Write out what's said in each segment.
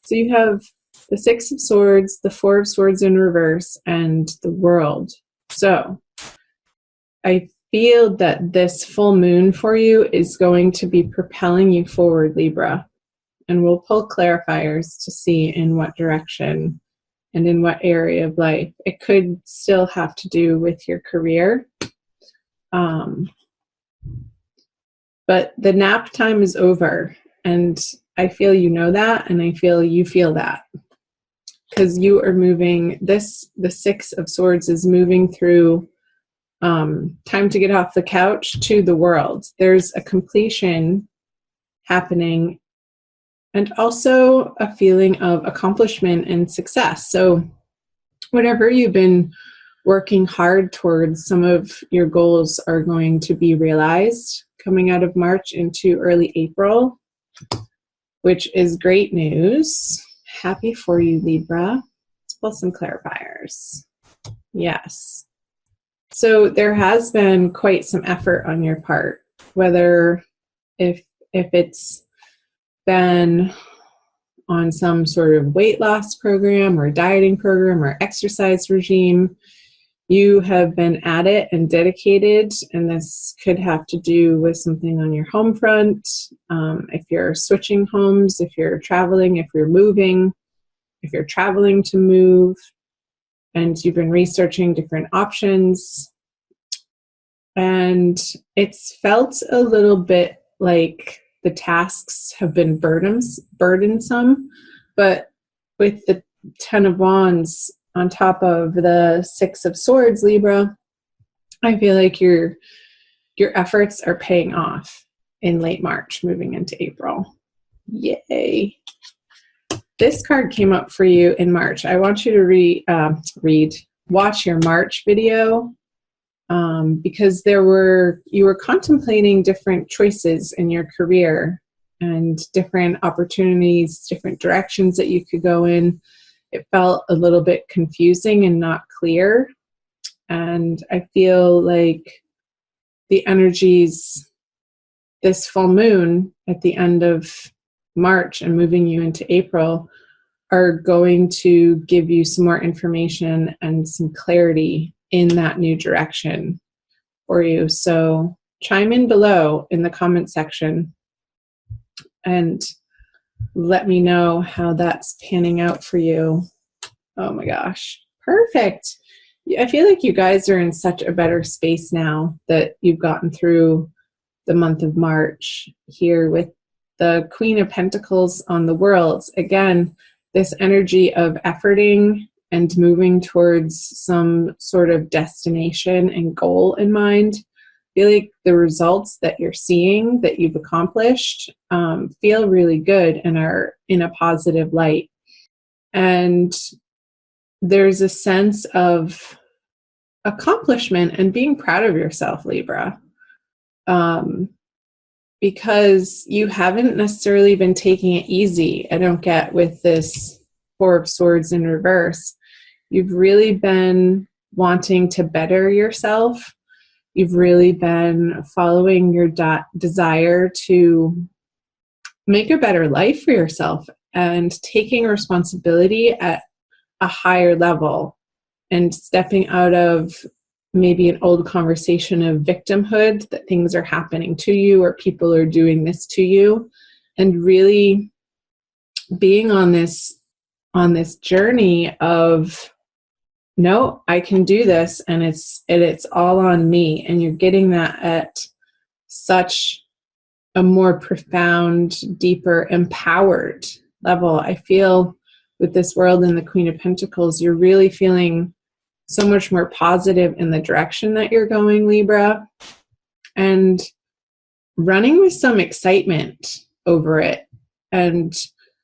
So you have the Six of Swords, the Four of Swords in reverse, and the World. So I feel that this full moon for you is going to be propelling you forward, Libra. And we'll pull clarifiers to see in what direction and in what area of life. It could still have to do with your career. But the nap time is over. And I feel you know that, and I feel you feel that. Because you are moving, the Six of Swords is moving through time to get off the couch to the world. There's a completion happening and also a feeling of accomplishment and success. So whatever you've been working hard towards, some of your goals are going to be realized coming out of March into early April, which is great news. Happy for you, Libra. Let's pull some clarifiers. Yes. So there has been quite some effort on your part, whether if it's been on some sort of weight loss program or dieting program or exercise regime, you have been at it and dedicated, and this could have to do with something on your home front. If you're switching homes, if you're traveling, if you're moving, if you're traveling to move, and you've been researching different options. And it's felt a little bit like the tasks have been burdensome, but with the Ten of Wands on top of the Six of Swords, Libra, I feel like your efforts are paying off in late March, moving into April. Yay. This card came up for you in March. I want you to watch your March video, because you were contemplating different choices in your career and different opportunities, different directions that you could go in. It felt a little bit confusing and not clear. And I feel like the energies, this full moon at the end of March and moving you into April, are going to give you some more information and some clarity in that new direction for you. So chime in below in the comment section and let me know how that's panning out for you. Oh my gosh, perfect. I feel like you guys are in such a better space now that you've gotten through the month of March here with the Queen of Pentacles on the World. Again, this energy of efforting and moving towards some sort of destination and goal in mind. I feel like the results that you're seeing, that you've accomplished, feel really good and are in a positive light. And there's a sense of accomplishment and being proud of yourself, Libra. Because you haven't necessarily been taking it easy. I don't get with this Four of Swords in reverse. You've really been wanting to better yourself. You've really been following your desire to make a better life for yourself and taking responsibility at a higher level and stepping out of maybe an old conversation of victimhood, that things are happening to you or people are doing this to you, and really being on this journey of, no, I can do this, and it's all on me. And you're getting that at such a more profound, deeper, empowered level. I feel with this World and the Queen of Pentacles, you're really feeling so much more positive in the direction that you're going, Libra, and running with some excitement over it. And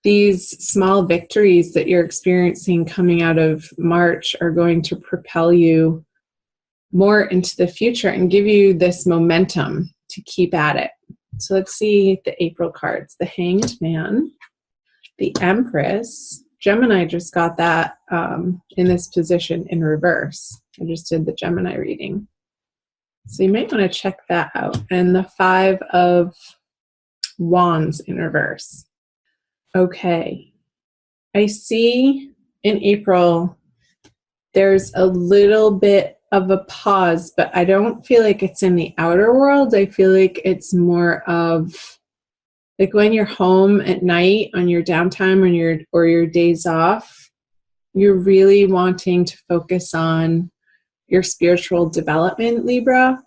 these small victories that you're experiencing coming out of March are going to propel you more into the future and give you this momentum to keep at it. So let's see the April cards. The Hanged Man, the Empress. Gemini just got that in this position in reverse. I just did the Gemini reading. So you might want to check that out. And the Five of Wands in reverse. Okay. I see in April there's a little bit of a pause, but I don't feel like it's in the outer world. I feel like it's more of like when you're home at night on your downtime or your days off, you're really wanting to focus on your spiritual development, Libra,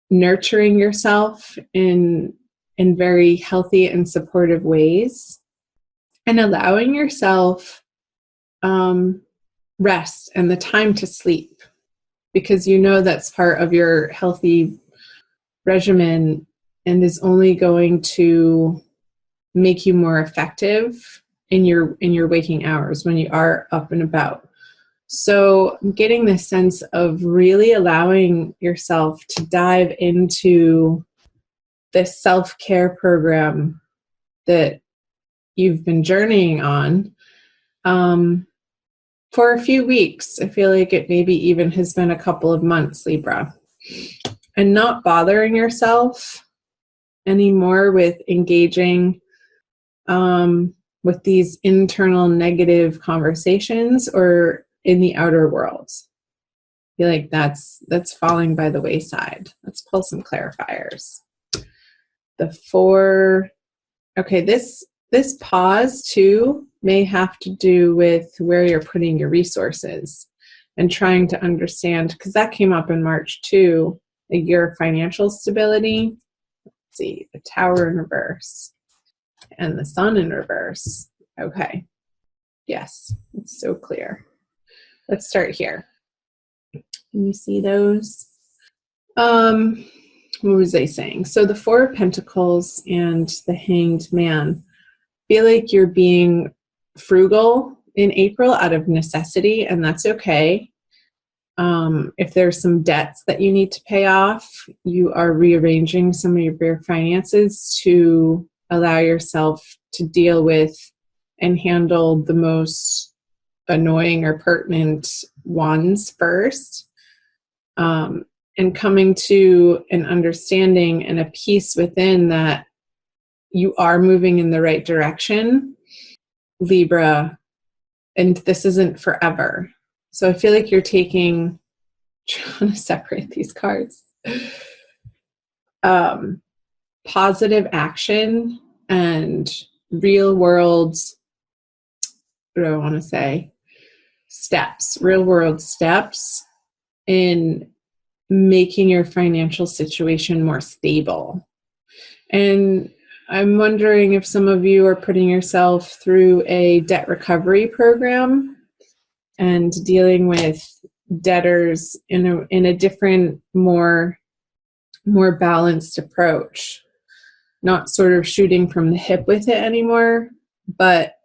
nurturing yourself in very healthy and supportive ways, and allowing yourself rest and the time to sleep, because you know that's part of your healthy regimen and is only going to make you more effective in your waking hours when you are up and about. So I'm getting this sense of really allowing yourself to dive into this self-care program that you've been journeying on for a few weeks. I feel like it maybe even has been a couple of months, Libra. And not bothering yourself anymore with engaging with these internal negative conversations or in the outer world. I feel like that's falling by the wayside. Let's pull some clarifiers. The 4, okay, this pause too may have to do with where you're putting your resources and trying to understand, because that came up in March too, your financial stability. Let's see, the Tower in reverse and the Sun in reverse. Okay, yes, it's so clear. Let's start here. Can you see those? What was I saying? So the 4 of Pentacles and the Hanged Man. Feel like you're being frugal in April out of necessity, and that's okay. If there's some debts that you need to pay off, you are rearranging some of your finances to allow yourself to deal with and handle the most annoying or pertinent ones first. And coming to an understanding and a peace within that you are moving in the right direction, Libra, and this isn't forever. So I feel like you're trying to separate these cards, positive action and real world, what do I want to say? Real world steps in making your financial situation more stable. And I'm wondering if some of you are putting yourself through a debt recovery program and dealing with debtors in a different, more balanced approach, not sort of shooting from the hip with it anymore, but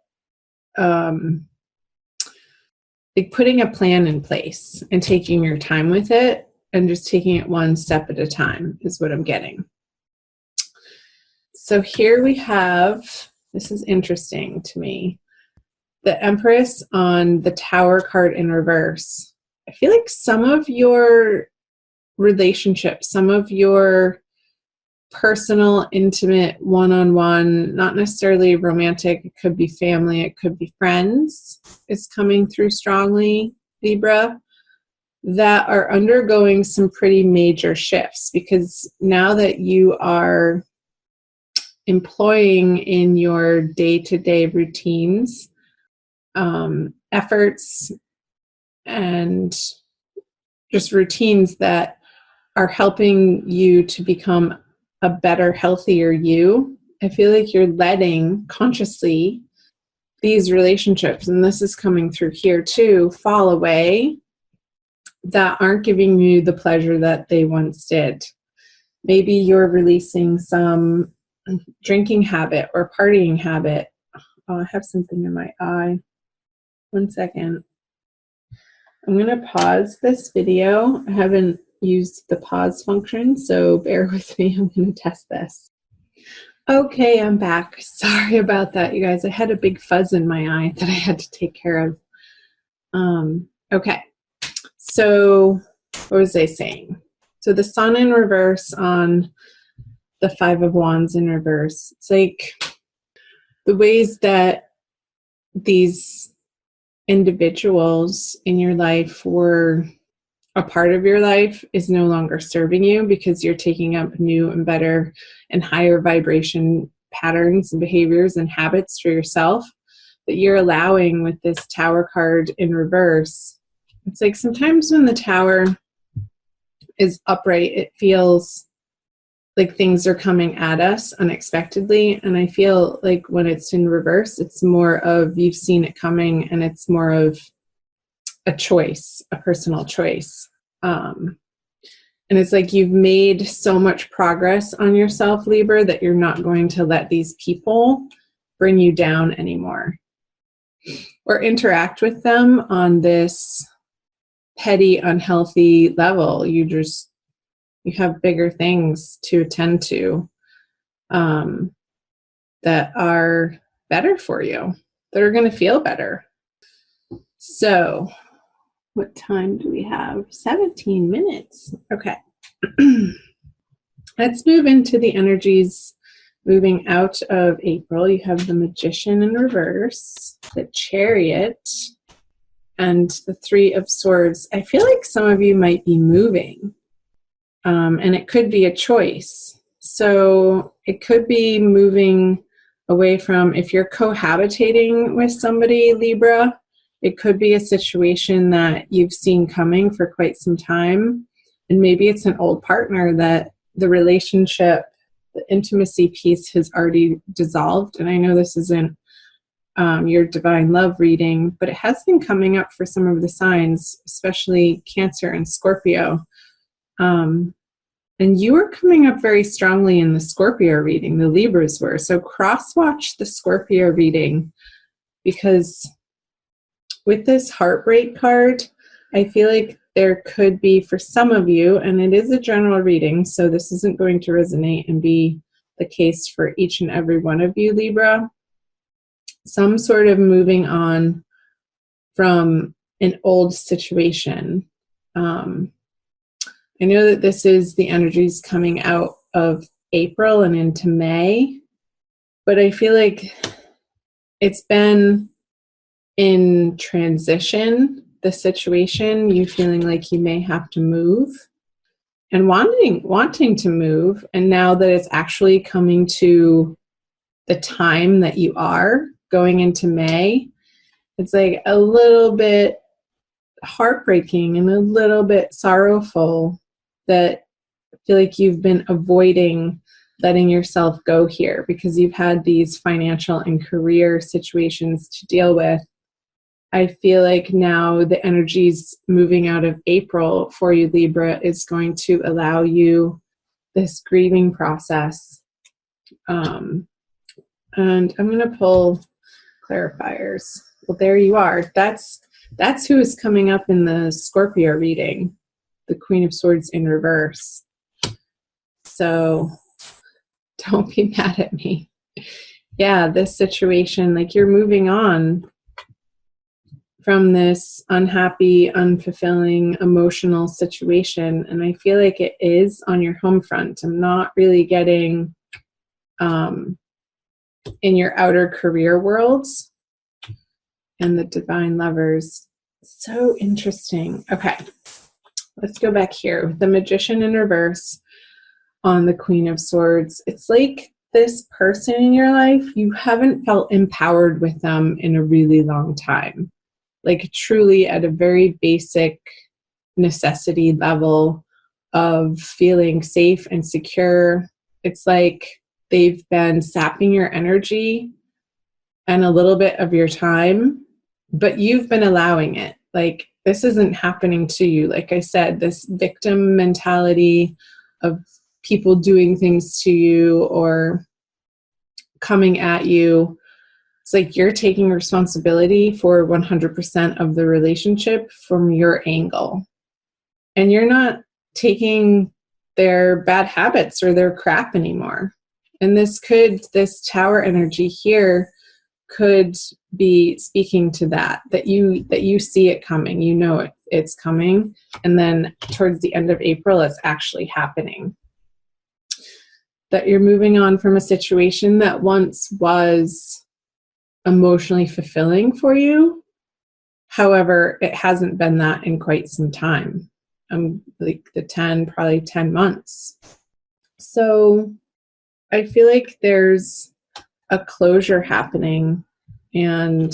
like putting a plan in place and taking your time with it and just taking it one step at a time is what I'm getting. So here we have, this is interesting to me, the Empress on the Tower card in reverse. I feel like some of your relationships, some of your personal, intimate, one-on-one, not necessarily romantic, it could be family, it could be friends, is coming through strongly, Libra, that are undergoing some pretty major shifts, because now that you are employing in your day-to-day routines, efforts, and just routines that are helping you to become a better, healthier you, I feel like you're letting consciously these relationships, and this is coming through here too, fall away, that aren't giving you the pleasure that they once did. Maybe you're releasing some drinking habit or partying habit. Oh, I have something in my eye. 1 second. I'm going to pause this video. I haven't used the pause function, so bear with me. I'm going to test this. Okay, I'm back. Sorry about that, you guys. I had a big fuzz in my eye that I had to take care of. Okay, so what was I saying? So the Sun in reverse on the 5 of Wands in reverse. It's like the ways that these individuals in your life were a part of your life is no longer serving you because you're taking up new and better and higher vibration patterns and behaviors and habits for yourself that you're allowing with this Tower card in reverse. It's like sometimes when the Tower is upright, it feels like things are coming at us unexpectedly. And I feel like when it's in reverse, it's more of you've seen it coming and it's more of a choice, a personal choice. And it's like you've made so much progress on yourself, Libra, that you're not going to let these people bring you down anymore or interact with them on this petty, unhealthy level. You have bigger things to attend to that are better for you, that are going to feel better. So what time do we have? 17 minutes. Okay. Let's move into the energies moving out of April. You have the Magician in reverse, the Chariot, and the Three of Swords. I feel like some of you might be moving, and it could be a choice. So it could be moving away from, if you're cohabitating with somebody, Libra, it could be a situation that you've seen coming for quite some time. And maybe it's an old partner that the relationship, the intimacy piece has already dissolved. And I know this isn't your divine love reading, but it has been coming up for some of the signs, especially Cancer and Scorpio. And you were coming up very strongly in the Scorpio reading, the Libras were. So cross-watch the Scorpio reading, because with this heartbreak card, I feel like there could be, for some of you, and it is a general reading, so this isn't going to resonate and be the case for each and every one of you, Libra, some sort of moving on from an old situation. I know that this is the energies coming out of April and into May, but I feel like it's been in transition, the situation, you feeling like you may have to move and wanting to move. And now that it's actually coming to the time that you are going into May, it's like a little bit heartbreaking and a little bit sorrowful that I feel like you've been avoiding letting yourself go here because you've had these financial and career situations to deal with. I feel like now the energies moving out of April for you, Libra, is going to allow you this grieving process. And I'm going to pull clarifiers. Well, there you are. That's who is coming up in the Scorpio reading, the Queen of Swords in reverse. So don't be mad at me. Yeah, this situation, like you're moving on from this unhappy, unfulfilling, emotional situation. And I feel like it is on your home front. I'm not really getting in your outer career worlds and the divine lovers. So interesting. Okay, let's go back here. The Magician in reverse on the Queen of Swords. It's like this person in your life, you haven't felt empowered with them in a really long time. Like truly at a very basic necessity level of feeling safe and secure. It's like they've been sapping your energy and a little bit of your time, but you've been allowing it. Like this isn't happening to you. Like I said, this victim mentality of people doing things to you or coming at you. It's like you're taking responsibility for 100% of the relationship from your angle. And you're not taking their bad habits or their crap anymore. And this Tower energy here could be speaking to that you see it coming, you know it's coming. And then towards the end of April, it's actually happening. That you're moving on from a situation that once was emotionally fulfilling for you. However, it hasn't been that in quite some time. Like probably 10 months. So I feel like there's a closure happening, and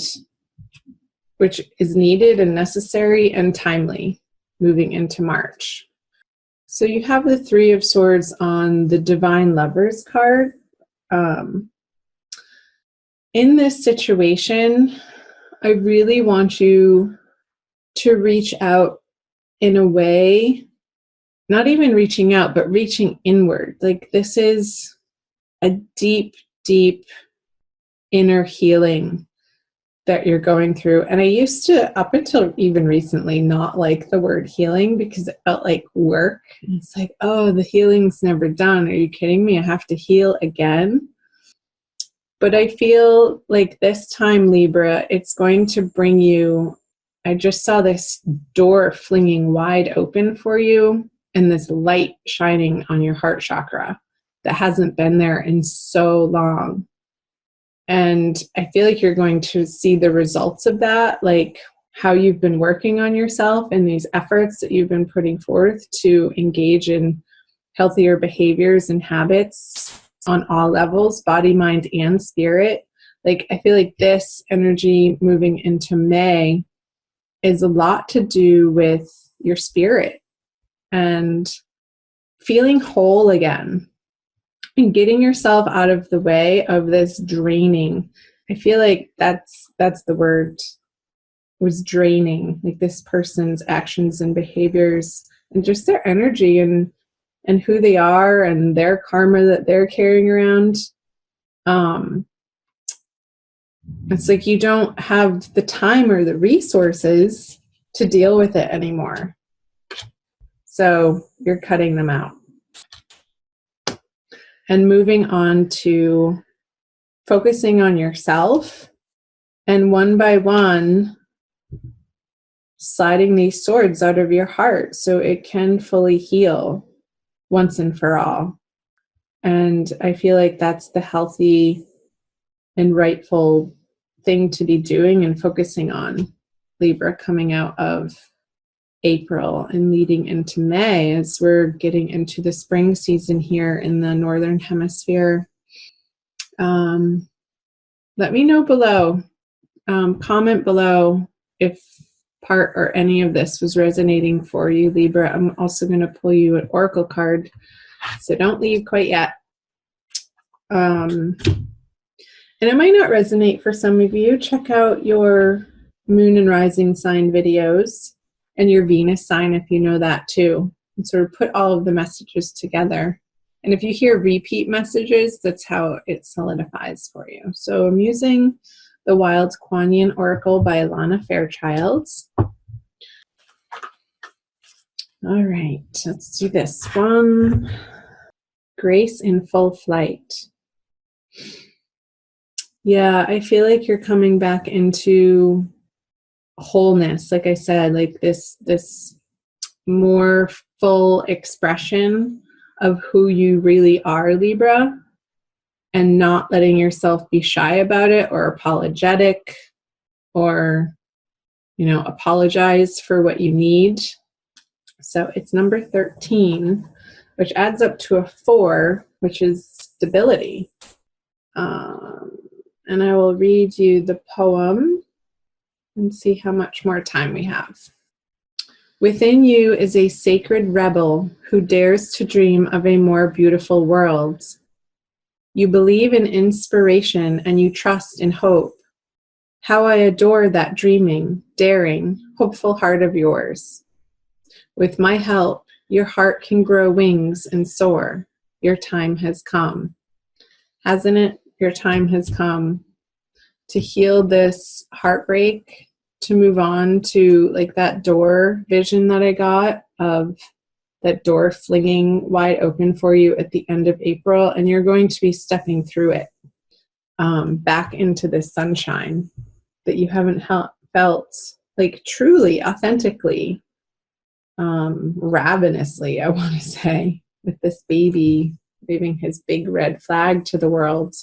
which is needed and necessary and timely moving into March. So you have the Three of Swords on the Divine Lovers card. In this situation, I really want you to reach out in a way, not even reaching out, but reaching inward. Like, this is a deep, deep inner healing that you're going through. And I used to, up until even recently, not like the word healing because it felt like work. And it's like, oh, the healing's never done. Are you kidding me? I have to heal again. But I feel like this time, Libra, it's going to bring you, I just saw this door flinging wide open for you and this light shining on your heart chakra that hasn't been there in so long. And I feel like you're going to see the results of that, like how you've been working on yourself and these efforts that you've been putting forth to engage in healthier behaviors and habits on all levels, body, mind, and spirit. Like, I feel like this energy moving into May is a lot to do with your spirit and feeling whole again and getting yourself out of the way of this draining. I feel like that's the word, was draining, like this person's actions and behaviors and just their energy and who they are and their karma that they're carrying around. It's like you don't have the time or the resources to deal with it anymore. So you're cutting them out. And moving on to focusing on yourself, and one by one sliding these swords out of your heart so it can fully heal once and for all. And I feel like that's the healthy and rightful thing to be doing and focusing on, Libra, coming out of April and leading into May as we're getting into the spring season here in the Northern Hemisphere. Let me know below. Comment below if part or any of this was resonating for you, Libra. I'm also going to pull you an oracle card, so don't leave quite yet. And it might not resonate for some of you. Check out your moon and rising sign videos and your Venus sign if you know that too, and sort of put all of the messages together. And if you hear repeat messages, that's how it solidifies for you. So I'm using the Wild Kuan Oracle by Alana Fairchild. All right, let's do this one. Grace in full flight. Yeah, I feel like you're coming back into wholeness. Like I said, like this more full expression of who you really are, Libra, and not letting yourself be shy about it or apologetic or, apologize for what you need. So it's number 13, which adds up to a 4, which is stability. And I will read you the poem and see how much more time we have. Within you is a sacred rebel who dares to dream of a more beautiful world. You believe in inspiration and you trust in hope. How I adore that dreaming, daring, hopeful heart of yours. With my help, your heart can grow wings and soar. Your time has come. Hasn't it? Your time has come to heal this heartbreak, to move on to like that door vision that I got of that door flinging wide open for you at the end of April. And you're going to be stepping through it back into this sunshine that you haven't felt like truly, authentically, ravenously, I want to say, with this baby waving his big red flag to the world.